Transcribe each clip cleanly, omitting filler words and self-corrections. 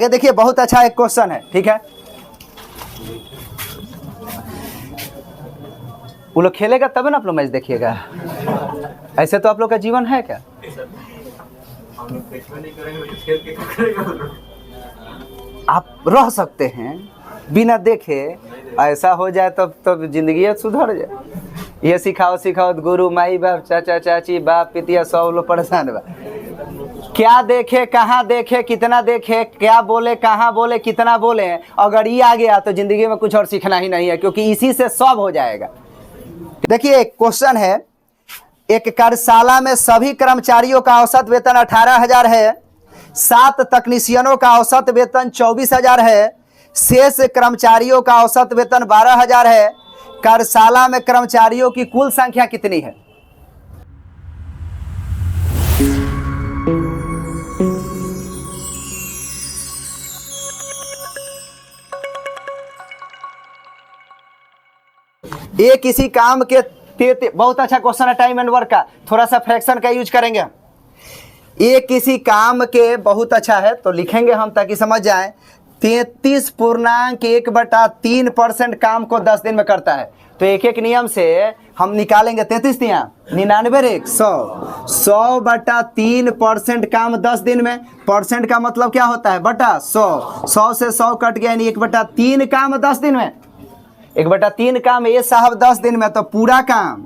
ये देखिए बहुत अच्छा एक क्वेश्चन है, ठीक है। वो लोग खेलेगा तब ना आप लोग मैच देखिएगा, ऐसे तो आप लोग का जीवन है क्या? आप रह सकते हैं बिना देखे, ऐसा हो जाए तब जिंदगी सुधर जाए। ये सिखाओ सिखाओ गुरु माई बाप चाचा चाची बाप पितिया सब लोग परेशान बा। क्या देखे कहाँ देखे कितना देखे, क्या बोले कहाँ बोले कितना बोले, अगर ये आ गया तो जिंदगी में कुछ और सीखना ही नहीं है, क्योंकि इसी से सब हो जाएगा। देखिए एक क्वेश्चन है, एक कार्यशाला में सभी कर्मचारियों का औसत वेतन 18,000 है, 7 तकनीशियनों का औसत वेतन 24,000 है, शेष कर्मचारियों का औसत वेतन 12,000 है। कार्यशाला में कर्मचारियों की कुल संख्या कितनी है? ये किसी काम के बहुत अच्छा क्वेश्चन है टाइम एंड वर्क का, थोड़ा सा फ्रैक्शन का यूज करेंगे। ये किसी काम के बहुत अच्छा है तो लिखेंगे हम ताकि समझ जाए। 33.1/3% काम को 10 दिन में करता है, तो एक एक नियम से हम निकालेंगे। 33 यहाँ 99 100 100/3% काम 10 दिन में। परसेंट का मतलब क्या होता है? बटा 100, 100 से 100 कट गया, यानी 1/3 काम 10 दिन में। 1/3 काम ये साहब 10 दिन में, तो पूरा काम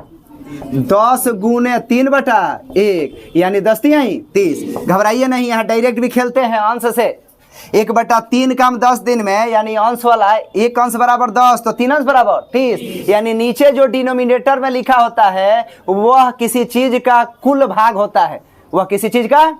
10 गुने 3/1 यानी 10 3 30। घबराइए नहीं, यहाँ डायरेक्ट भी खेलते हैं अंश से। 1/3 काम 10 दिन में, यानी अंश वाला 1 अंश बराबर 10, तो 3 अंश बराबर 30। यानी नीचे जो डिनोमिनेटर में लिखा होता है वह किसी चीज का कुल भाग होता है, वह किसी चीज का,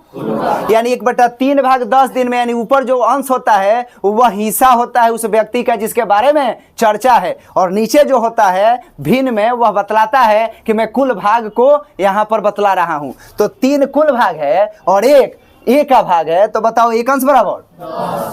यानी 1/3 भाग 10 दिन में, यानी ऊपर जो अंश होता है वह हिस्सा होता है उस व्यक्ति का जिसके बारे में चर्चा है, और नीचे जो होता है भिन्न में वह बतलाता है कि मैं कुल भाग को यहाँ पर बतला रहा हूँ। तो 3 कुल भाग है और 1 का भाग है, तो बताओ 1 अंश बराबर,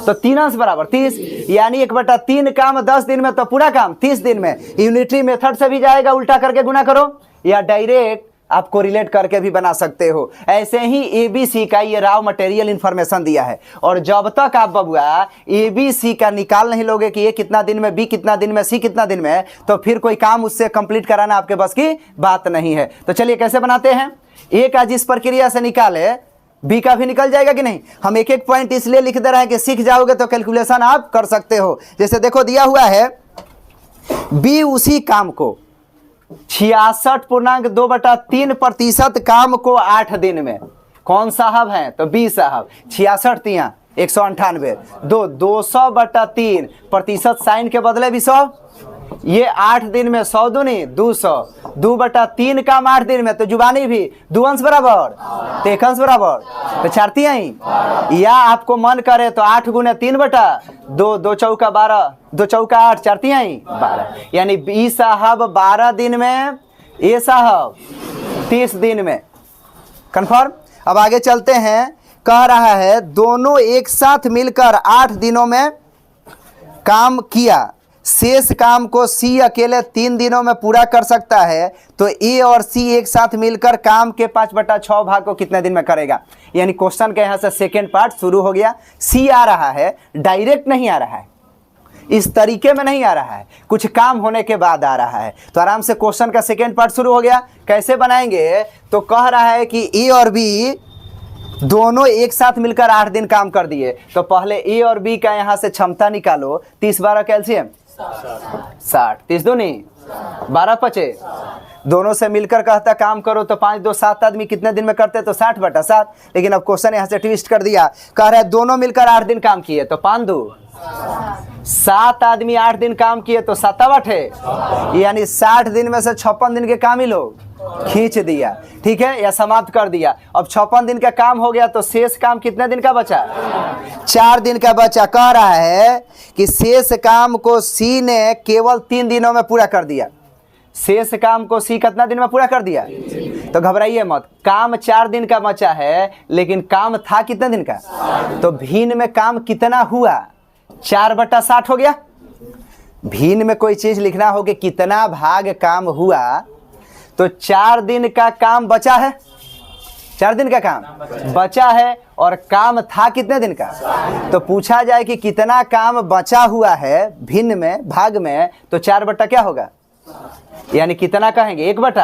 तो 3 अंश बराबर 30। यानी 1/3 काम 10 दिन में, तो पूरा काम 30 दिन में। यूनिटरी मेथड से भी जाएगा, उल्टा करके गुना करो, या डायरेक्ट आपको रिलेट करके भी बना सकते हो। ऐसे ही एबीसी का ये रॉ मटेरियल इंफॉर्मेशन दिया है, और जब तक आप बबुआ एबीसी का निकाल नहीं लोगे कि ए कितना दिन में, बी कितना दिन में, सी कितना दिन में, तो फिर कोई काम उससे कंप्लीट कराना आपके बस की बात नहीं है। तो चलिए कैसे बनाते हैं। ए का जिस प्रक्रिया से निकाले बी का भी निकल जाएगा कि नहीं। हम एक एक पॉइंट इसलिए लिख दे रहे हैं कि सीख जाओगे तो कैलकुलेशन आप कर सकते हो। जैसे देखो दिया हुआ है बी उसी काम को 66.2/3% काम को 8 दिन में। कौन साहब हैं? तो बी साहब। 66 तिया 198, 200/3 प्रतिशत साइन के बदले भी 100। ये 8 दिन में 100 दूनी 200, 2/3 काम 8 दिन में, तो जुबानी भी 2 अंश बराबर, तो 1 अंश बराबर, तो 4 तिहाई। या आपको मन करे तो 8 गुने 3/2, 2 चौका 12, 2 चौका 8, 4 तिहाई 12। यानी बी साहब 12 दिन में, ए साहब 30 दिन में। कन्फर्म। अब आगे चलते हैं। कह रहा है दोनों एक साथ मिलकर 8 दिनों में काम किया, शेष काम को सी अकेले 3 दिनों में पूरा कर सकता है, तो ए और सी एक साथ मिलकर काम के 5/6 भाग को कितने दिन में करेगा। यानी क्वेश्चन के यहाँ से सेकेंड पार्ट शुरू हो गया। सी आ रहा है, डायरेक्ट नहीं आ रहा है, इस तरीके में नहीं आ रहा है, कुछ काम होने के बाद आ रहा है। तो आराम से क्वेश्चन का सेकेंड पार्ट शुरू हो गया। कैसे बनाएंगे? तो कह रहा है कि ए और बी दोनों एक साथ मिलकर 8 दिन काम कर दिए, तो पहले ए और बी का यहाँ से क्षमता निकालो। 30 12 कैल्शियम 60, 30 दूनी 12 5, दोनों से मिलकर कहता काम करो, तो 5 2 7 आदमी कितने दिन में करते, तो 60/7। लेकिन अब क्वेश्चन यहाँ से ट्विस्ट कर दिया, कह रहे दोनों मिलकर 8 दिन काम किए, तो 5 2 7 आदमी 8 दिन काम किए, तो 7 8 है, यानी 60 दिन में से 56 दिन के काम ही लोग खींच दिया, ठीक है, या समाप्त कर दिया। अब 56 दिन का काम हो गया, तो शेष काम कितने दिन का बचा? 4 दिन का बचा। कह रहा है कि शेष काम को सी ने केवल 3 दिनों में पूरा कर दिया। शेष काम को सी कितना दिन में पूरा कर दिया? तो घबराइए मत, काम 4 दिन का बचा है, लेकिन काम था कितने दिन का? तो भिन्न में काम कितना हुआ? 4/60 हो गया। भिन्न में कोई चीज लिखना हो कि कितना भाग काम हुआ, तो 4 दिन का काम बचा है, 4 दिन का काम बचा है और काम था कितने दिन का। तो पूछा जाए कि कितना काम बचा हुआ है भिन्न में भाग में, तो 4 बटा क्या होगा, यानी कितना कहेंगे 1 बटा।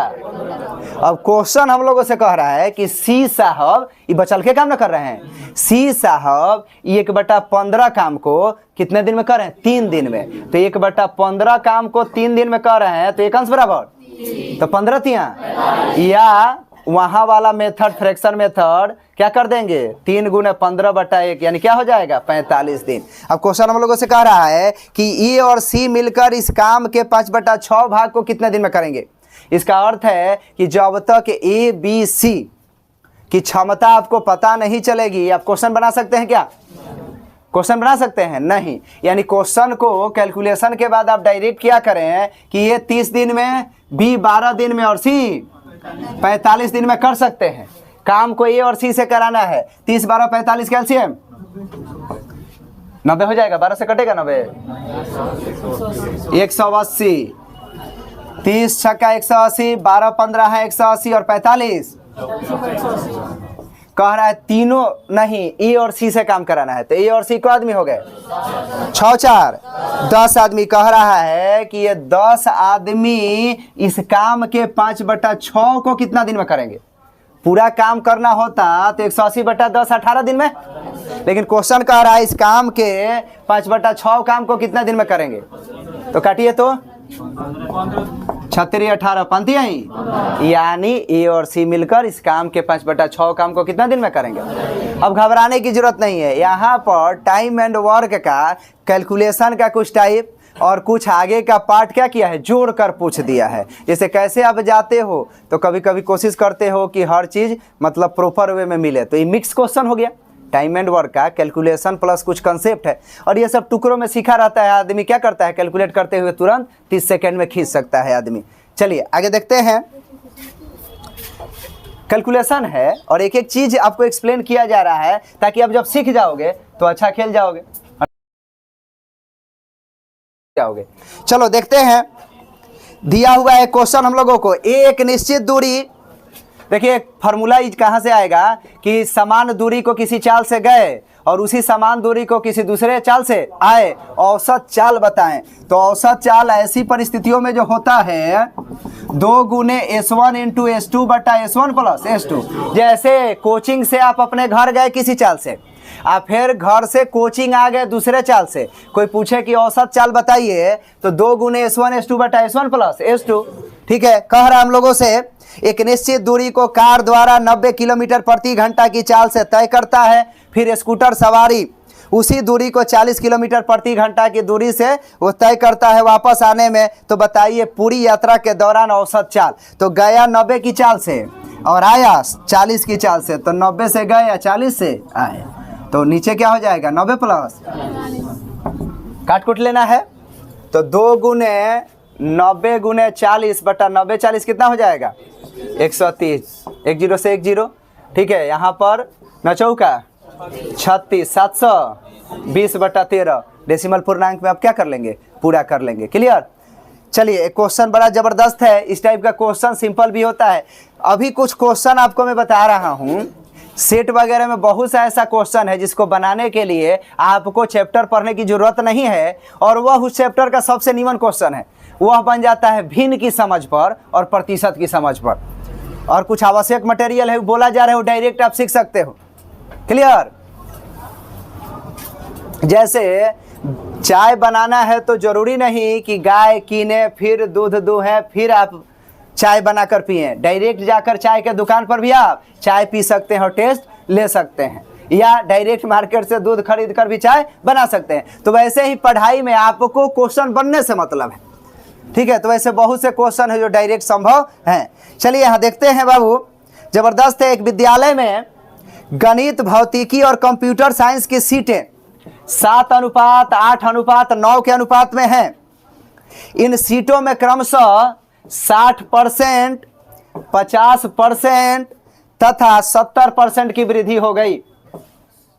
अब क्वेश्चन हम लोगों से कह रहा है कि सी साहब, ये बचल के काम ना कर रहे हैं, सी साहब 1/15 काम को कितने दिन में कर रहे हैं, 3 दिन में। तो 1/15 काम को 3 दिन में कर रहे हैं, तो एक अंश बराबर, तो 15 तिया, या वहां वाला मेथड फ्रैक्शन मेथड क्या कर देंगे, 3 × 15/1, यानी क्या हो जाएगा 45 दिन। अब क्वेश्चन हम लोगों से कह रहा है कि ए और सी मिलकर इस काम के 5/6 भाग को कितने दिन में करेंगे। इसका अर्थ है कि जब तक ए बी सी की क्षमता आपको पता नहीं चलेगी, आप क्वेश्चन बना सकते हैं क्या, क्वेश्चन बना सकते हैं नहीं। यानी क्वेश्चन को कैलकुलेशन के बाद आप डायरेक्ट क्या करें कि ये 30 दिन में, बी 12 दिन में और सी 45 दिन में कर सकते हैं। काम को ए और सी से कराना है, 30 12 45 कैल्शियम 90 हो जाएगा, 12 से कटेगा 90, 180, 30 छक्का 180, 12 15 है 180 और 45 कह रहा है तीनों नहीं, ए और सी से काम कराना है। तो ए और सी को आदमी हो गए 6 4 10 आदमी। कह रहा है कि ये 10 आदमी इस काम के 5/6 को कितना दिन में करेंगे। पूरा काम करना होता तो 180/10 18 दिन में, लेकिन क्वेश्चन कह रहा है इस काम के 5/6 काम को कितना दिन में करेंगे। तो काटिए तो 36 18 पंथी आई, यानी ए और सी मिलकर इस काम के 5/6 काम को कितना दिन में करेंगे। अब घबराने की जरूरत नहीं है, यहाँ पर टाइम एंड वर्क का कैलकुलेशन का कुछ टाइप और कुछ आगे का पार्ट क्या किया है, जोड़ कर पूछ दिया है। जैसे कैसे आप जाते हो तो कभी कभी कोशिश करते हो कि हर चीज़ मतलब प्रॉपर वे में मिले, तो ये मिक्स क्वेश्चन हो गया। टाइम एंड वर्क का कैलकुलेशन प्लस कुछ कंसेप्ट है, और ये सब टुकड़ों में सीखा रहता है। आदमी क्या करता है, कैलकुलेट करते हुए तुरंत 30 सेकेंड में खींच सकता है आदमी। चलिए आगे देखते हैं। कैलकुलेशन है और एक एक चीज आपको एक्सप्लेन किया जा रहा है ताकि आप जब सीख जाओगे तो अच्छा खेल जाओगे। चलो देखते हैं, दिया हुआ है क्वेश्चन हम लोगों को, एक निश्चित दूरी, देखिए फार्मूला कहाँ से आएगा कि समान दूरी को किसी चाल से गए और उसी समान दूरी को किसी दूसरे चाल से आए, औसत चाल बताएं। तो औसत चाल ऐसी परिस्थितियों में जो होता है 2 × S1 × S2 बटा S1 + S2। जैसे कोचिंग से आप अपने घर गए किसी चाल से, आप फिर घर से कोचिंग आ गए दूसरे चाल से, कोई पूछे कि औसत चाल बताइए तो 2 × S1 S2 बटा S1 + S2। ठीक है, कह रहा है हम लोगों से एक निश्चित दूरी को कार द्वारा 90 किलोमीटर प्रति घंटा की चाल से तय करता है, फिर स्कूटर सवारी उसी दूरी को 40 किलोमीटर प्रति घंटा की दूरी से वो तय करता है वापस आने में। तो बताइए पूरी यात्रा के दौरान औसत चाल। तो गया 90 की चाल से और आया 40 की चाल से, तो 90 से गए या 40 से आए, तो नीचे क्या हो जाएगा 90 प्लस काट कुट लेना है। तो 2 × 90 × 40 बटा 90 40 कितना हो जाएगा 130, 1 0 से 1 0। ठीक है, यहाँ पर 9 चौका 36, 720 बटा 13 डेसिमल पूर्णांक में आप क्या कर लेंगे, पूरा कर लेंगे। क्लियर। चलिए क्वेश्चन बड़ा जबरदस्त है, इस टाइप का क्वेश्चन सिंपल भी होता है। अभी कुछ क्वेश्चन आपको मैं बता रहा हूँ, सेट वगैरह में बहुत सा ऐसा क्वेश्चन है जिसको बनाने के लिए आपको चैप्टर पढ़ने की जरूरत नहीं है, और वह उस चैप्टर का सबसे नीमन क्वेश्चन है। वह बन जाता है भिन्न की समझ पर और प्रतिशत की समझ पर, और कुछ आवश्यक मटेरियल है बोला जा रहा है वो डायरेक्ट आप सीख सकते हो। क्लियर। जैसे चाय बनाना है तो जरूरी नहीं कि गाय कीने फिर दूध दूहें फिर आप चाय बनाकर पिए, डायरेक्ट जाकर चाय के दुकान पर भी आप चाय पी सकते हैं और टेस्ट ले सकते हैं, या डायरेक्ट मार्केट से दूध खरीद कर भी चाय बना सकते हैं। तो वैसे ही पढ़ाई में आपको क्वेश्चन बनने से मतलब है। ठीक है, तो वैसे बहुत से क्वेश्चन है जो डायरेक्ट संभव हैं। चलिए यहाँ देखते हैं बाबू, जबरदस्त है। एक विद्यालय में गणित, भौतिकी और कंप्यूटर साइंस की सीटें 7:8, 8:9 के अनुपात में हैं। इन सीटों में क्रमशः 60%, 50% तथा 70% की वृद्धि हो गई।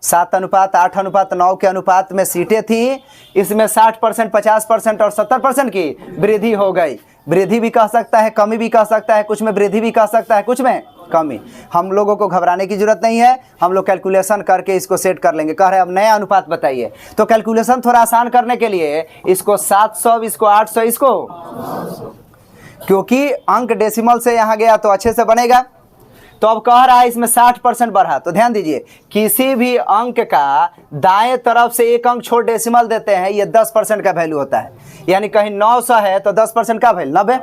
7:8, 8:9 के अनुपात में सीटें थी, इसमें 60%, 50% और 70% की वृद्धि हो गई। वृद्धि भी कह सकता है, कमी भी कह सकता है, कुछ में वृद्धि भी कह सकता है, कुछ में कमी। हम लोगों को घबराने की जरूरत नहीं है, हम लोग कैलकुलेशन करके इसको सेट कर लेंगे। कह रहे हैं अब नया अनुपात बताइए, तो कैलकुलेशन थोड़ा आसान करने के लिए इसको 700, इसको 800, इसको, क्योंकि अंक डेसिमल से यहाँ गया तो अच्छे से बनेगा। तो अब कह रहा है इसमें 60% बढ़ा, तो ध्यान दीजिए किसी भी अंक का दाएं तरफ से एक अंक छोड़ डेसिमल देते हैं, ये 10% का वैल्यू होता है। यानी कहीं 900 है तो 10% का वैल्यू 90,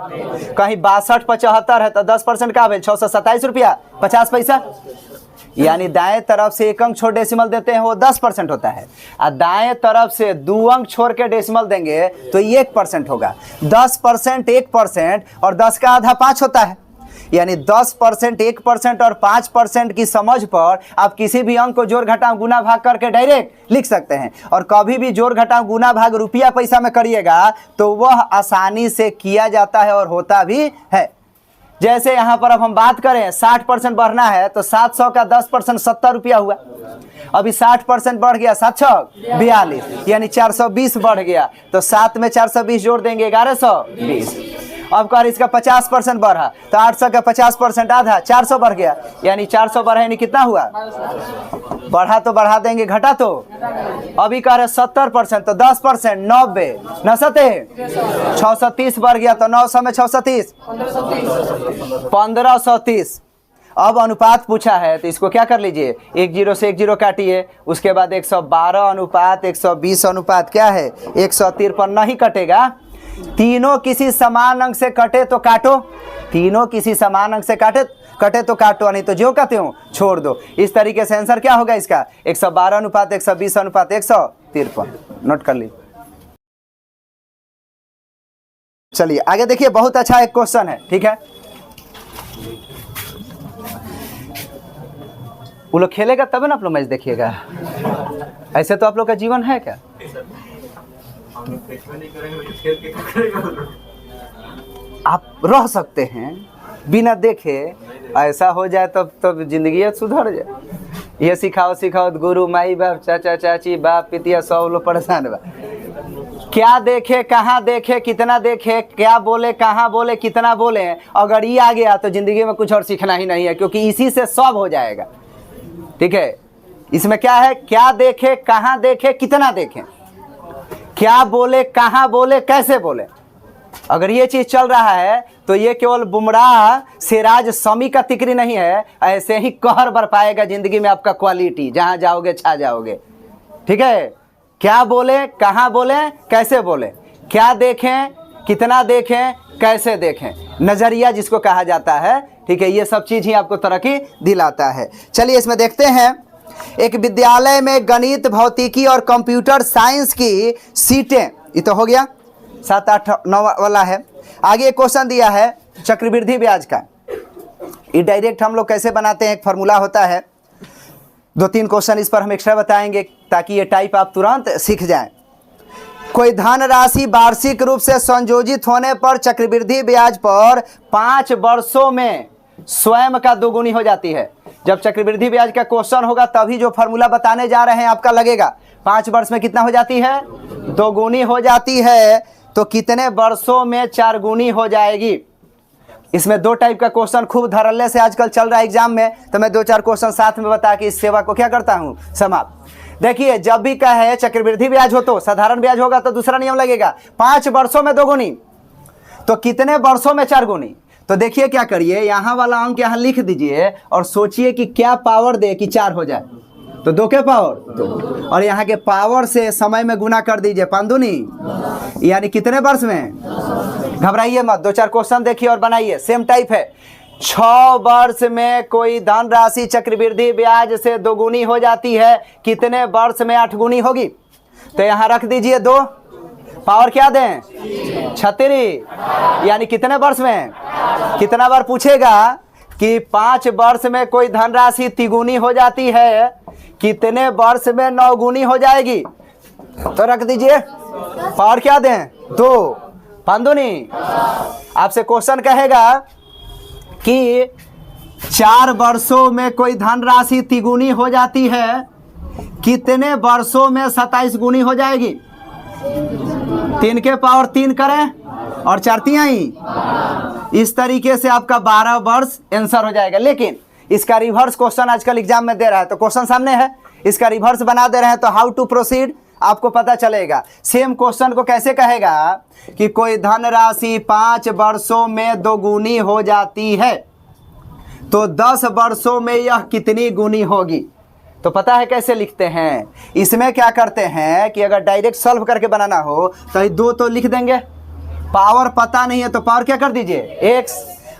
कहीं 6275 है तो 10% का वैल्यू 627 रुपया 50 पैसा। यानी दाएं तरफ से एक अंक छोड़ डेसिमल देते हैं वो 10% होता है, और दाएं तरफ से 2 अंक छोड़ के डेसिमल देंगे तो ये 1% होगा। 10% 1% और 10 का आधा 5 होता है। यानी 10%, 1% और 5% की समझ पर आप किसी भी अंक को जोड़ घटाव गुना भाग करके डायरेक्ट लिख सकते हैं। और कभी भी जोड़ घटाव गुना भाग रुपया पैसा में करिएगा तो वह आसानी से किया जाता है और होता भी है। जैसे यहाँ पर अब हम बात करें 60% बढ़ना है तो 700 का 10% 70 रुपया हुआ। अभी 60% बढ़ गया, 7 6 42, यानी 420 बढ़ गया, तो 7 में 420 जोड़ देंगे 1120। अब कर इसका 50% बढ़ा तो 800 का 50% आधा 400 बढ़ गया, यानी 400 बढ़ा यानी कितना हुआ, बढ़ा तो बढ़ा देंगे, घटा तो। अभी कह रहे 70% तो 10% 90 9सते 630 बढ़ गया, तो 900 में 630 1530। अब अनुपात पूछा है तो इसको क्या कर लीजिए, 1 0 से 1 0 काटिए, उसके बाद 112 अनुपात 120 अनुपात क्या है 153 नहीं कटेगा। तीनों किसी समान अंक से कटे तो काटो, तीनों किसी समान अंक से कटे तो काटो, नहीं तो जो कहते हो छोड़ दो। इस तरीके से आंसर क्या होगा इसका 112 अनुपात 120 अनुपात 153। नोट कर ली। चलिए आगे देखिए, बहुत अच्छा एक क्वेश्चन है, ठीक है। वो लोग खेलेगा तब ना आप लोग मैच देखिएगा, ऐसे तो आप लोग का जीवन है क्या। आप रह सकते हैं बिना देखे, ऐसा हो जाए तब जिंदगी सुधर जाए। ये सिखाओ गुरु माई बाप चाचा चाची बाप पितिया सब लोग परेशान बा। क्या देखे, कहाँ देखे, कितना देखे, क्या बोले, कहाँ बोले, कितना बोले, अगर ये आ गया तो जिंदगी में कुछ और सीखना ही नहीं है, क्योंकि इसी से सब हो जाएगा। ठीक है, इसमें क्या है, क्या देखे, कहाँ देखे, कितना देखे, क्या बोले, कहाँ बोले, कैसे बोले। अगर ये चीज चल रहा है तो ये केवल बुमराह सिराज समी का तिकरी नहीं है, ऐसे ही कहर बरपाएगा जिंदगी में आपका क्वालिटी, जहां जाओगे छा जाओगे। ठीक है, क्या बोले, कहाँ बोले, कैसे बोले, क्या देखें, कितना देखें, कैसे देखें, नजरिया जिसको कहा जाता है। ठीक है, ये सब चीज ही आपको तरक्की दिलाता है। चलिए इसमें देखते हैं, एक विद्यालय में गणित, भौतिकी और कंप्यूटर साइंस की सीटें, ये तो हो गया 7 8 9 वाला है। आगे एक क्वेश्चन दिया है चक्रवृद्धि ब्याज का। ये डायरेक्ट हम लोग कैसे बनाते हैं, एक फार्मूला होता है। 2-3 क्वेश्चन इस पर हम एक्स्ट्रा बताएंगे ताकि ये टाइप आप तुरंत सीख जाएं। कोई धन राशि वार्षिक रूप से संयोजित होने पर चक्रवृद्धि ब्याज पर 5 वर्षों में स्वयं का दोगुनी हो जाती है। जब चक्रवृद्धि ब्याज का क्वेश्चन होगा तभी जो फार्मूला बताने जा रहे हैं आपका लगेगा। 5 वर्ष में कितना हो जाती है, दोगुनी हो जाती है, तो कितने वर्षों में 4 गुनी हो जाएगी। इसमें 2 टाइप का क्वेश्चन खूब धड़ल्ले से आजकल चल रहा है एग्जाम में, तो मैं 2-4 क्वेश्चन साथ में बता के इस सेवा को क्या करता हूँ, समाप्त। देखिए, जब भी कहे चक्रवृद्धि ब्याज हो तो साधारण ब्याज होगा तो दूसरा नियम लगेगा, 5 वर्षों में 2 गुनी, तो कितने वर्षों में 4 गुनी। तो देखिए क्या करिए, यहाँ वाला अंक यहाँ लिख दीजिए और सोचिए कि क्या पावर दे कि 4 हो जाए, तो 2 के पावर 2, और यहाँ के पावर से समय में गुना कर दीजिए 5 दूनी, यानी कितने वर्ष में। घबराइए मत, 2-4 क्वेश्चन देखिए और बनाइए, सेम टाइप है। 6 वर्ष में कोई धन राशि चक्रवृद्धि ब्याज से 2 गुनी हो जाती है, कितने वर्ष में 8 गुनी होगी। तो यहाँ रख दीजिए 2, पावर क्या दें 36, यानी कितने वर्ष में। कितना बार पूछेगा कि 5 वर्ष में कोई धनराशि तिगुनी हो जाती है, कितने वर्ष में 9 गुनी हो जाएगी, तो रख दीजिए पावर क्या दें 2, 5 दूनी। आपसे क्वेश्चन कहेगा कि 4 वर्षों में कोई धनराशि तिगुनी हो जाती है, कितने वर्षों में 27 गुनी हो जाएगी। 3 के पावर 3 करें और 4 तिहाई, इस तरीके से आपका 12 वर्ष आंसर हो जाएगा। लेकिन इसका रिवर्स क्वेश्चन आजकल एग्जाम में दे रहा है, तो क्वेश्चन सामने है, इसका रिवर्स बना दे रहे हैं, तो हाउ टू प्रोसीड आपको पता चलेगा। सेम क्वेश्चन को कैसे कहेगा कि कोई धनराशि 5 वर्षों में दोगुनी हो जाती है, तो 10 वर्षों में यह कितनी गुनी होगी। तो पता है कैसे लिखते हैं, इसमें क्या करते हैं कि अगर डायरेक्ट सॉल्व करके बनाना हो तो ये 2 तो लिख देंगे, पावर पता नहीं है तो पावर क्या कर दीजिए x,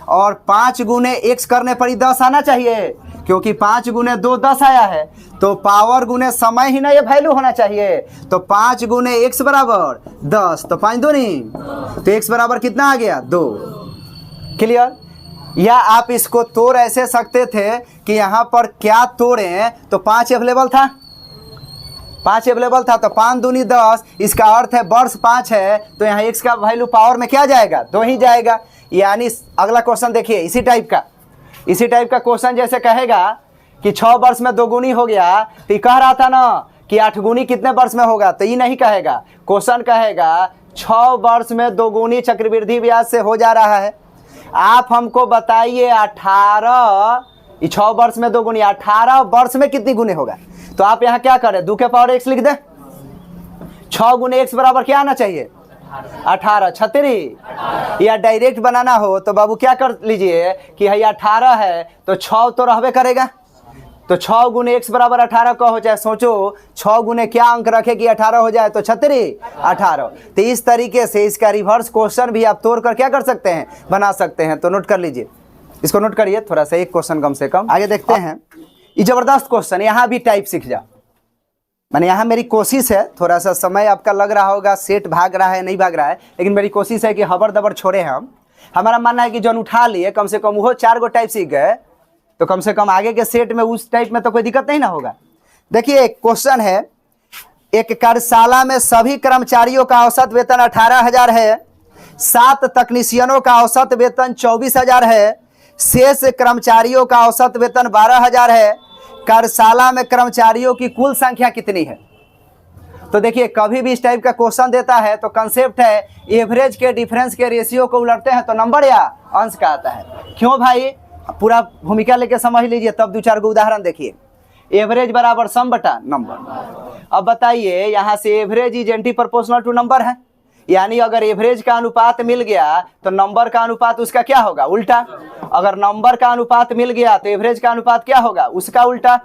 और 5 गुने x करने पर ही 10 आना चाहिए, क्योंकि 5 गुने 2 10 आया है, तो पावर गुने समय ही ना ये वैल्यू होना चाहिए। तो 5 गुने x बराबर 10, तो 5 दूनी, तो x बराबर कितना आ गया 2। क्लियर। या आप इसको तोड़ ऐसे सकते थे कि यहाँ पर क्या तोड़ें, तो 5 अवेलेबल था, 5 अवेलेबल था, तो 5 दूनी 10, इसका अर्थ है वर्ष 5 है, तो यहाँ x का वैल्यू पावर में क्या जाएगा 2 ही जाएगा। यानी अगला क्वेश्चन देखिए, इसी टाइप का क्वेश्चन जैसे कहेगा कि 6 वर्ष में 2 गुनी हो गया, तो ये कह रहा था ना कि 8 गुनी कितने वर्ष में होगा, तो ये नहीं कहेगा, क्वेश्चन कहेगा 6 वर्ष में 2 गुनी चक्रवृद्धि ब्याज से हो जा रहा है, आप हमको बताइए 18, 6 वर्ष में 2 गुनी 18 वर्ष में कितनी गुनी होगा। तो आप यहाँ क्या करें, 2 के पावर x लिख दे, 6 गुने x बराबर क्या आना चाहिए 18, 36। या डायरेक्ट बनाना हो तो बाबू क्या कर लीजिए कि यही 18 है, तो 6 तो रहबे करेगा, तो 6 गुने x बराबर 18 का हो जाए। सोचो 6 गुने क्या अंक रखे कि 18 हो जाए, तो 36 18। तो इस तरीके से इसका रिवर्स क्वेश्चन भी आप तोड़ कर क्या कर सकते हैं, बना सकते हैं। तो नोट कर लीजिए, इसको नोट करिए थोड़ा सा, एक क्वेश्चन कम से कम। आगे देखते हैं, ये जबरदस्त क्वेश्चन, यहाँ भी टाइप सीख जाओ। मैंने यहाँ मेरी कोशिश है, थोड़ा सा समय आपका लग रहा होगा सेट भाग रहा है नहीं भाग रहा है, लेकिन मेरी कोशिश है कि हबर दबर छोड़े हम। हमारा मानना है कि जो उठा लिए कम से कम वो 4 गो टाइप सीख गए, तो कम से कम आगे के सेट में उस टाइप में तो कोई दिक्कत नहीं ना होगा। देखिए एक क्वेश्चन है, एक कार्यशाला में सभी कर्मचारियों का औसत वेतन 18,000 है, 7 तकनीशियनों का औसत वेतन 24,000 है, शेष कर्मचारियों का औसत वेतन 12,000 है, कार्यशाला में कर्मचारियों की कुल संख्या कितनी है। तो देखिए कभी भी इस टाइप का क्वेश्चन देता है तो कंसेप्ट है एवरेज के डिफरेंस के रेशियो को उलटते हैं तो नंबर या अंश का आता है। क्यों भाई, पूरा भूमिका लेके समझ लीजिए, तब 2-4 गो उदाहरण देखिए। एवरेज बराबर सम बटा नंबर। अब बताइए यहाँ से average is anti proportional to number है, यानी अगर एवरेज का अनुपात मिल गया तो नंबर का अनुपात उसका क्या होगा, उल्टा। अगर नंबर का अनुपात मिल गया तो एवरेज का अनुपात क्या होगा, उसका उल्टा।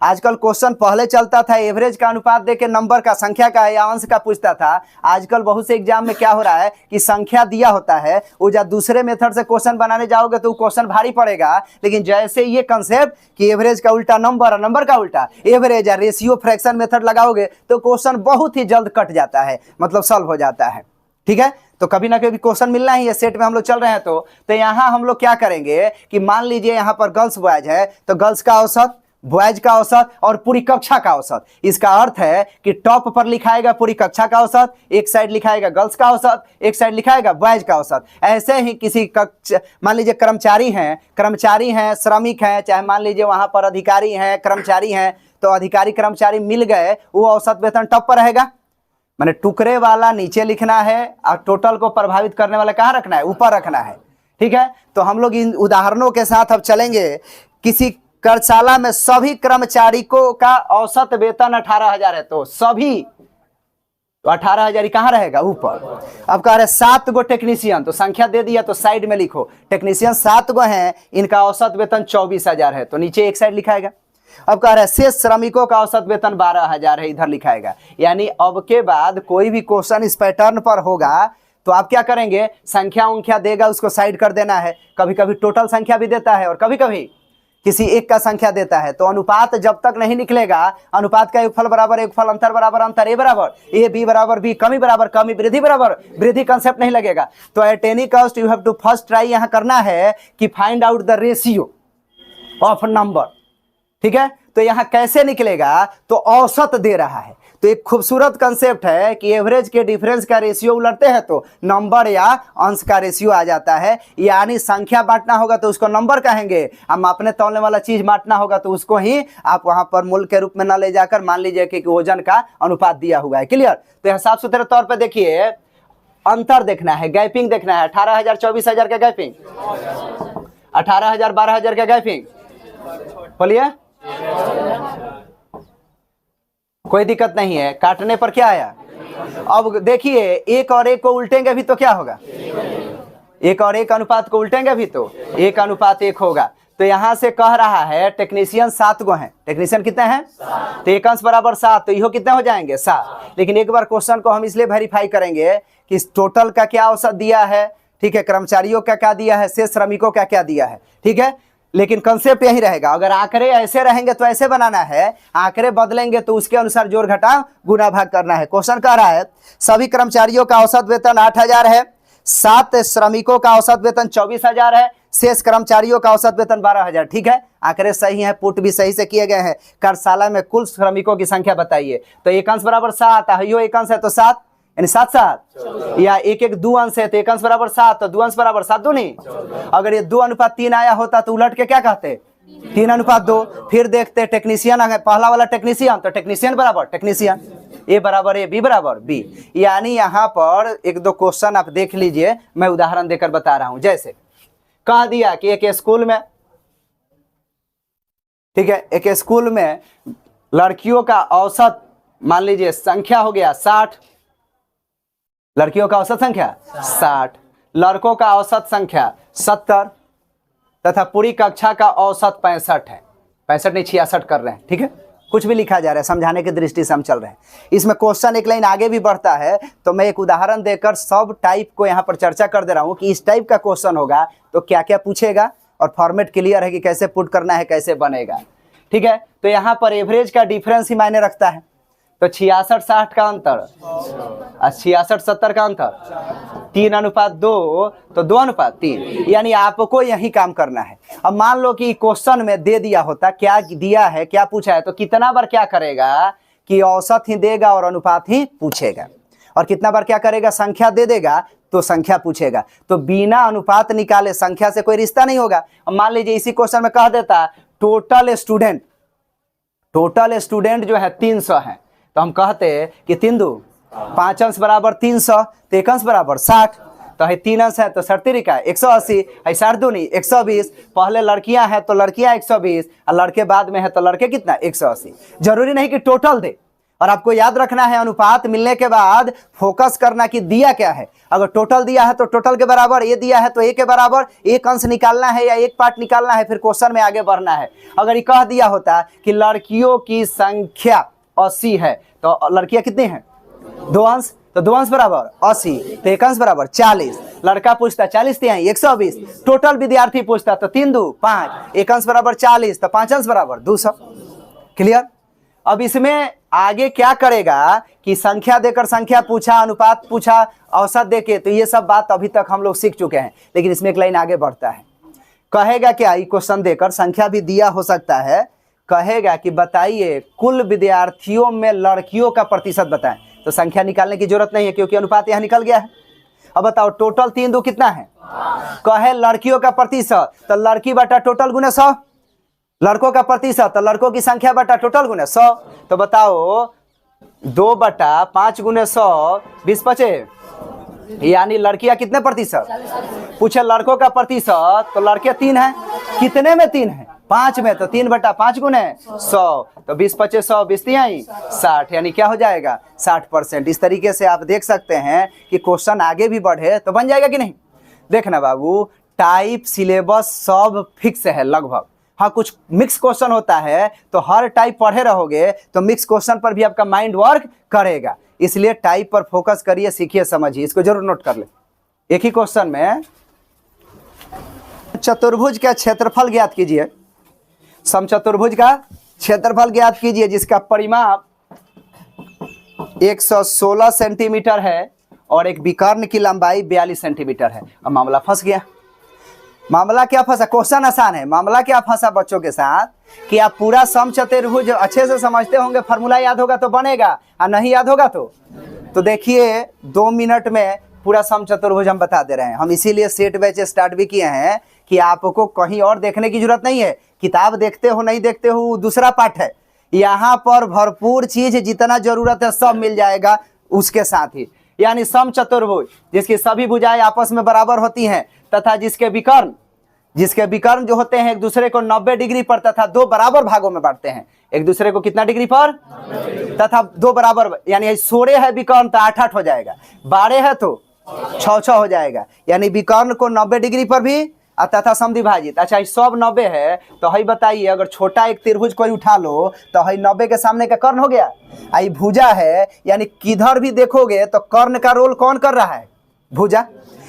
आजकल क्वेश्चन पहले चलता था एवरेज का अनुपात देके नंबर का, संख्या का या अंश का पूछता था। आजकल बहुत से एग्जाम में क्या हो रहा है कि संख्या दिया होता है, वो जब दूसरे मेथड से क्वेश्चन बनाने जाओगे तो क्वेश्चन भारी पड़ेगा। लेकिन जैसे ये कंसेप्ट कि एवरेज का उल्टा नंबर और नंबर का उल्टा एवरेज या रेशियो फ्रैक्शन मेथड लगाओगे तो क्वेश्चन बहुत ही जल्द कट जाता है, मतलब सॉल्व हो जाता है। ठीक है, तो कभी ना कभी क्वेश्चन मिलना ही है, सेट में हम लोग चल रहे हैं। तो यहाँ हम लोग क्या करेंगे कि मान लीजिए यहाँ पर गर्ल्स बॉयज है, तो गर्ल्स का औसत, बॉयज का औसत और पूरी कक्षा का औसत। इसका अर्थ है कि टॉप पर लिखाएगा पूरी कक्षा का औसत, एक साइड लिखाएगा गर्ल्स का औसत, एक साइड लिखाएगा बॉयज का औसत। ऐसे ही किसी कक्षा, मान लीजिए कर्मचारी हैं, श्रमिक हैं, चाहे मान लीजिए वहां पर अधिकारी हैं, कर्मचारी हैं, तो अधिकारी कर्मचारी मिल गए, वो औसत वेतन टॉप पर रहेगा। माने टुकड़े वाला नीचे लिखना है और टोटल को प्रभावित करने वाला कहाँ रखना है, ऊपर रखना है। ठीक है, तो हम लोग इन उदाहरणों के साथ अब चलेंगे। किसी कार्यशाला में सभी कर्मचारियों का औसत वेतन 18,000 है, तो सभी, तो 18,000 कहाँ रहेगा, ऊपर। अब कह रहे 7 गो टेक्नीशियन, तो संख्या दे दिया तो साइड में लिखो, टेक्नीशियन 7 गो हैं, इनका औसत वेतन 24,000 है, तो नीचे एक साइड लिखाएगा। अब कह रहे हैं शेष श्रमिकों का औसत वेतन 12,000 है, इधर लिखाएगा। यानी अब के बाद कोई भी क्वेश्चन इस पैटर्न पर होगा तो आप क्या करेंगे, संख्या उंख्या देगा उसको साइड कर देना है। कभी कभी टोटल संख्या भी देता है और कभी कभी किसी एक का संख्या देता है। तो अनुपात जब तक नहीं निकलेगा, अनुपात का योगफल बराबर योगफल, अंतर बराबर अंतर, ए बराबर ए, बी बराबर बी, कमी बराबर कमी, वृद्धि बराबर वृद्धि, कंसेप्ट नहीं लगेगा। तो at any cost you have to first try यहाँ करना है कि find out the ratio of number. ठीक है, तो यहाँ कैसे निकलेगा, तो औसत दे रहा है। तो एक खूबसूरत कंसेप्ट है कि एवरेज के डिफरेंस का रेशियो उलटते हैं तो नंबर या अंश का रेशियो आ जाता है। यानी संख्या बांटना होगा तो उसको नंबर कहेंगे, हम मापने तौलने वाला चीज बांटना होगा तो उसको ही आप वहां पर मूल के रूप में न ले जाकर मान लीजिए कि वजन का अनुपात दिया हुआ है। क्लियर। तो यहाँ साफ सुथरे तौर पर देखिए अंतर देखना है, गैपिंग देखना है। 18,000 24,000 का गैपिंग, 18,000 12,000 का गैपिंग, बोलिए। कोई दिक्कत नहीं है, काटने पर क्या आया। अब देखिए एक और एक को उल्टेंगे भी तो क्या होगा, एक और एक अनुपात को उल्टेंगे भी तो 1:1 होगा। तो यहां से कह रहा है टेक्नीशियन 7 गो हैं, टेक्नीशियन कितने हैं, तो 1 अंश बराबर 7, तो इहो कितने हो जाएंगे 7। लेकिन एक बार क्वेश्चन को हम इसलिए वेरीफाई करेंगे कि टोटल का क्या औसत दिया है, ठीक है, कर्मचारियों का क्या दिया है, शेष श्रमिकों का क्या दिया है, ठीक है। लेकिन कंसेप्ट यही रहेगा, अगर आंकड़े ऐसे रहेंगे तो ऐसे बनाना है, आंकड़े बदलेंगे तो उसके अनुसार जोड़ घटाव गुना भाग करना है। क्वेश्चन कह रहा है सभी कर्मचारियों का औसत वेतन 8,000 है, 7 श्रमिकों का औसत वेतन 24,000 है, शेष कर्मचारियों का औसत वेतन 12,000। ठीक है, आंकड़े सही हैं, पुट भी सही से किए गए हैं। कार्यशाला में कुल श्रमिकों की संख्या बताइए, तो 1 अंश बराबर 7, यो 1 अंश है तो 7, यानी 7 7, या 1 1 2 अंश है तो 1 अंश बराबर 7, तो 2 अंश बराबर 7 2 नहीं। अगर ये 2:3 आया होता तो उलट के क्या कहते, 3:2। फिर देखते टेक्नीशियन है, पहला वाला टेक्नीशियन, तो टेक्नीशियन बराबर टेक्नीशियन, ए बराबर ए, बी बराबर बी। यानी यहाँ पर 1 2 क्वेश्चन आप देख लीजिए, मैं उदाहरण देकर बता रहा हूं। जैसे कह दिया कि एक स्कूल में, ठीक है, एक स्कूल में लड़कियों का औसत मान लीजिए संख्या हो गया 60, लड़कियों का औसत संख्या 60, लड़कों का औसत संख्या 70 तथा पूरी कक्षा का औसत 65 है, 65 नहीं 66 कर रहे हैं। ठीक है, कुछ भी लिखा जा रहा है, समझाने की दृष्टि से हम चल रहे हैं। इसमें क्वेश्चन एक लाइन आगे भी बढ़ता है, तो मैं एक उदाहरण देकर सब टाइप को यहाँ पर चर्चा कर दे रहा हूँ कि इस टाइप का क्वेश्चन होगा तो क्या क्या पूछेगा, और फॉर्मेट क्लियर है कि कैसे पुट करना है, कैसे बनेगा। ठीक है, तो यहाँ पर एवरेज का डिफरेंस ही मायने रखता है, तो 66 60 का अंतर और 66 70 का अंतर 3:2, तो 2:3, यानी आपको यही काम करना है। अब मान लो कि क्वेश्चन में दे दिया होता, क्या दिया है, क्या पूछा है, तो कितना बार क्या करेगा कि औसत ही देगा और अनुपात ही पूछेगा, और कितना बार क्या करेगा, संख्या दे देगा तो संख्या पूछेगा। तो बिना अनुपात निकाले संख्या से कोई रिश्ता नहीं होगा। अब मान लीजिए इसी क्वेश्चन में कह देता टोटल स्टूडेंट जो है 300 है, तो हम कहते कि 3 2 5 अंश बराबर 300, तो 1 अंश बराबर 60, तो है 3 अंश है तो 60 का 180, है 60 दूनी 120। पहले लड़कियां हैं तो लड़कियां 120, और लड़के बाद में है तो लड़के कितना 180। जरूरी नहीं कि टोटल दे, और आपको याद रखना है अनुपात मिलने के बाद फोकस करना कि दिया क्या है। अगर टोटल दिया है तो टोटल के बराबर, ये दिया है तो ए के बराबर 1 अंश निकालना है या 1 पार्ट निकालना है, फिर क्वेश्चन में आगे बढ़ना है। अगर ये कह दिया होता कि लड़कियों की संख्या 80 है, तो लड़कियां कितनी हैं 2 अंश, तो 2 अंश बराबर 80, तो 1 अंश बराबर 40। लड़का पूछता 40 थे 120, टोटल विद्यार्थी पूछता तो 3 2 5, 1 अंश बराबर 40, तो 5 अंश बराबर 200। क्लियर। अब इसमें आगे क्या करेगा कि संख्या देकर संख्या पूछा, अनुपात पूछा, औसत देके, तो ये सब बात अभी तक हम लोग सीख चुके हैं। लेकिन इसमें एक लाइन आगे बढ़ता है, कहेगा क्या, ये क्वेश्चन देकर संख्या भी दिया हो सकता है, कहेगा कि बताइए कुल विद्यार्थियों में लड़कियों का प्रतिशत बताएं। तो संख्या निकालने की जरूरत नहीं है क्योंकि अनुपात यहाँ निकल गया है। अब बताओ टोटल 3 2 कितना है, कहे लड़कियों का प्रतिशत, तो लड़की बटा टोटल गुना 100, लड़कों का प्रतिशत तो लड़कों की संख्या बटा टोटल गुना 100। तो बताओ 2/5 गुना 100 20 25, यानी लड़कियां कितने प्रतिशत, पूछे लड़कों का प्रतिशत, तो लड़के 3 हैं, कितने में 3 है 5 में, तो 3/5 गुने 100, तो 20 25 100 20 60, यानी क्या हो जाएगा 60%। इस तरीके से आप देख सकते हैं कि क्वेश्चन आगे भी बढ़े तो बन जाएगा कि नहीं। देखना बाबू, टाइप सिलेबस सब फिक्स है लगभग, हाँ कुछ मिक्स क्वेश्चन होता है, तो हर टाइप पढ़े रहोगे तो मिक्स क्वेश्चन पर भी आपका माइंड वर्क करेगा। इसलिए टाइप पर फोकस करिए, सीखिए, समझिए, इसको जरूर नोट कर ले। एक ही क्वेश्चन में चतुर्भुज का क्षेत्रफल ज्ञात कीजिए, समचतुर्भुज का क्षेत्रफल ज्ञात कीजिए जिसका परिमाप 116 सेंटीमीटर है और एक विकर्ण की लंबाई 42 सेंटीमीटर है। अब मामला फंस गया। मामला क्या फंसा, क्वेश्चन आसान है, मामला क्या फंसा बच्चों के साथ कि आप पूरा समचतुर्भुज अच्छे से समझते होंगे, फार्मूला याद होगा तो बनेगा, और नहीं याद होगा तो देखिए 2 मिनट में पूरा समचतुर्भुज हम बता दे रहे हैं। हम इसीलिए सेट बैच स्टार्ट भी किए हैं कि आपको कहीं और देखने की जरूरत नहीं है। किताब देखते हो नहीं देखते हो दूसरा पार्ट है, यहाँ पर भरपूर चीज जितना जरूरत है सब मिल जाएगा उसके साथ ही। यानी समचतुर्भुज, जिसकी सभी भुजाएं आपस में बराबर होती हैं तथा जिसके विकर्ण जो होते हैं एक दूसरे को 90 डिग्री पर तथा दो बराबर भागों में बांटते हैं। एक दूसरे को कितना डिग्री पर? तथा दो बराबर, यानी 16 है विकर्ण तो 8-8 हो जाएगा, 12 है तो 6-6 हो जाएगा, यानी विकर्ण को 90 डिग्री पर भी तथा समद्विभाजित। अच्छा, सब 90 है तो हई बताइए, अगर छोटा एक त्रिभुज कोई उठा लो तो हई 90 के सामने का कर्ण हो गया। आई भुजा है, यानी किधर भी देखोगे तो कर्ण का रोल कौन कर रहा है? भुजा।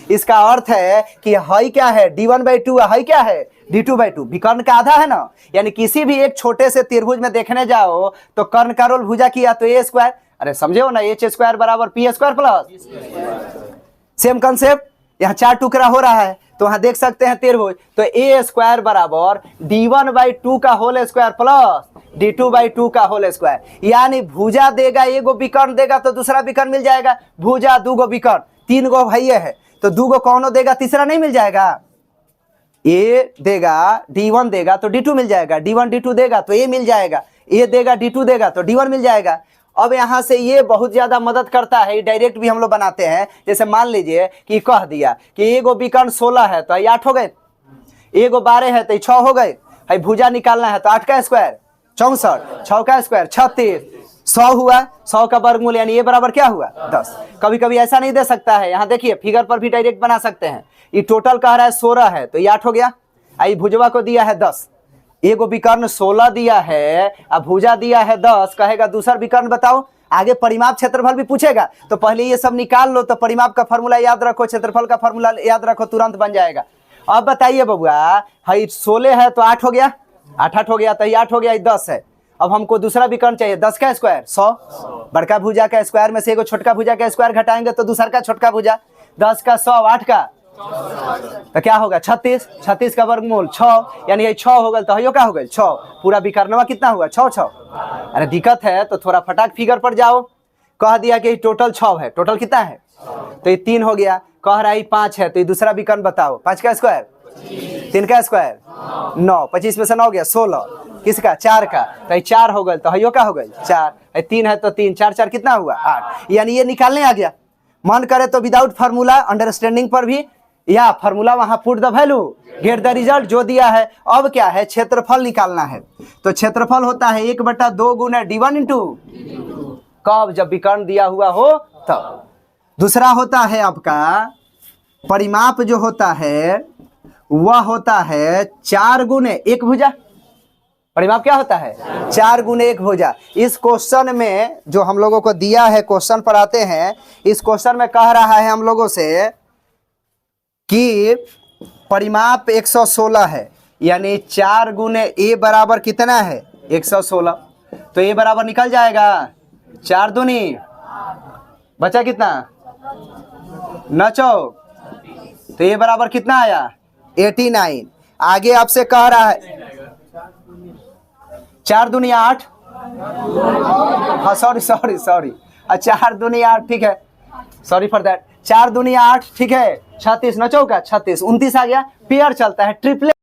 इसका अर्थ है कि हई क्या है? d1/2, हई क्या है? d2/2। विकर्ण का आधा है ना, यानी किसी भी एक छोटे से त्रिभुज में देखने जाओ तो कर्ण का रोल भुजा किया तो a², अरे समझे हो ना, h² बराबर p² प्लस। सेम कंसेप्ट, यहाँ 4 टुकड़ा हो रहा है तो वहां देख सकते हैं त्रिभुज, तो a² बराबर d1/2 का होल स्क्वायर प्लस d2/2 का होल स्क्वायर, यानी भुजा देगा एगो विकर्ण देगा तो दूसरा विकर्ण मिल जाएगा। भुजा दूगो विकर्ण, 3 गो भाई है तो 2 गो कौनो देगा, तीसरा नहीं मिल जाएगा। a देगा d1 देगा तो d2 मिल जाएगा, d1 d2 देगा तो a मिल जाएगा, a देगा d2 देगा तो d1 मिल जाएगा। अब यहाँ से ये बहुत ज्यादा मदद करता है, डायरेक्ट भी हम लोग बनाते हैं। जैसे मान लीजिए कि कह दिया कि एगो विकर्ण 16 है तो 8 हो गए, एगो 12 है तो 6 हो गए, है भुजा निकालना है तो 8 का स्क्वायर 64, 6 का स्क्वायर 36, 100 हुआ, 100 का वर्गमूल यानी ये बराबर क्या हुआ? 10। कभी कभी ऐसा नहीं दे सकता है, यहाँ देखिए फिगर पर भी डायरेक्ट बना सकते हैं। ये टोटल कह रहा है 16 है तो ये 8 हो गया। आई भुजवा को दिया है 10, एगो विकर्ण 16 दिया है, अब भुजा दिया है 10, कहेगा दूसरा विकर्ण बताओ। आगे परिमाप क्षेत्रफल भी पूछेगा तो पहले ये सब निकाल लो, तो परिमाप का फॉर्मूला याद रखो, क्षेत्रफल का फॉर्मूला याद रखो, तुरंत बन जाएगा। अब बताइए बबुआ, है 16 है तो 8 हो गया, 8 हो गया तो 8 हो गया, 10 है। अब हमको दूसरा विकर्ण चाहिए, 10 का स्क्वायर 100, बड़का भुजा का स्क्वायर में से एगो छोटका भुजा का स्क्वायर घटाएंगे तो दूसरा का छोटका भुजा, 10 का 100, 8 का तो क्या होगा? 36, 36 का वर्गमूल 6, यानी ये 6 हो गया तो यो क्या हो गया? 6। पूरा विकर्णवा कितना हुआ? 6। अरे दिक्कत है तो थोड़ा फटाक फिगर पर जाओ। कह दिया कि टोटल 6 है, टोटल कितना है? तो ये 3 हो गया। कह रहा है 5 है तो ये दूसरा विकर्ण बताओ, 5 का स्क्वायर 3 का स्क्वायर 9, 25 में से 9 गया 16, किसका? 4 का, तो ये 4 हो गया तो यो क्या हो गया? 4। 3 है तो 3, 4 4 कितना हुआ? 8, यानी ये निकालने आ गया। मन करे तो विदाउट फार्मूला अंडरस्टैंडिंग पर भी, या फार्मूला वहां put the value get the result जो दिया है। अब क्या है? क्षेत्रफल निकालना है। तो क्षेत्रफल होता है 1/2 गुना d1 इंटू, कब? जब विकर्ण दिया हुआ हो तब। दूसरा होता है आपका परिमाप, जो होता है वह होता है 4 गुने 1 भुजा। परिमाप क्या होता है? 4 गुने 1 भुजा। इस क्वेश्चन में जो हम लोगों को दिया है, क्वेश्चन पर आते हैं, इस क्वेश्चन में कह रहा है हम लोगों से कि परिमाप 116 है, यानी 4 गुने a बराबर कितना है? 116। तो a बराबर निकल जाएगा 4 दूनी, बचा कितना? 9 चौक, तो a बराबर कितना आया? 89। आगे आपसे कह रहा है 4 दूनी 8, हाँ सॉरी 4 दूनी 8, ठीक है, सॉरी फॉर दैट। 4 दूनी 8, ठीक है, 36, 9 चौका 36, 29 आ गया। पेयर चलता है, ट्रिपलेट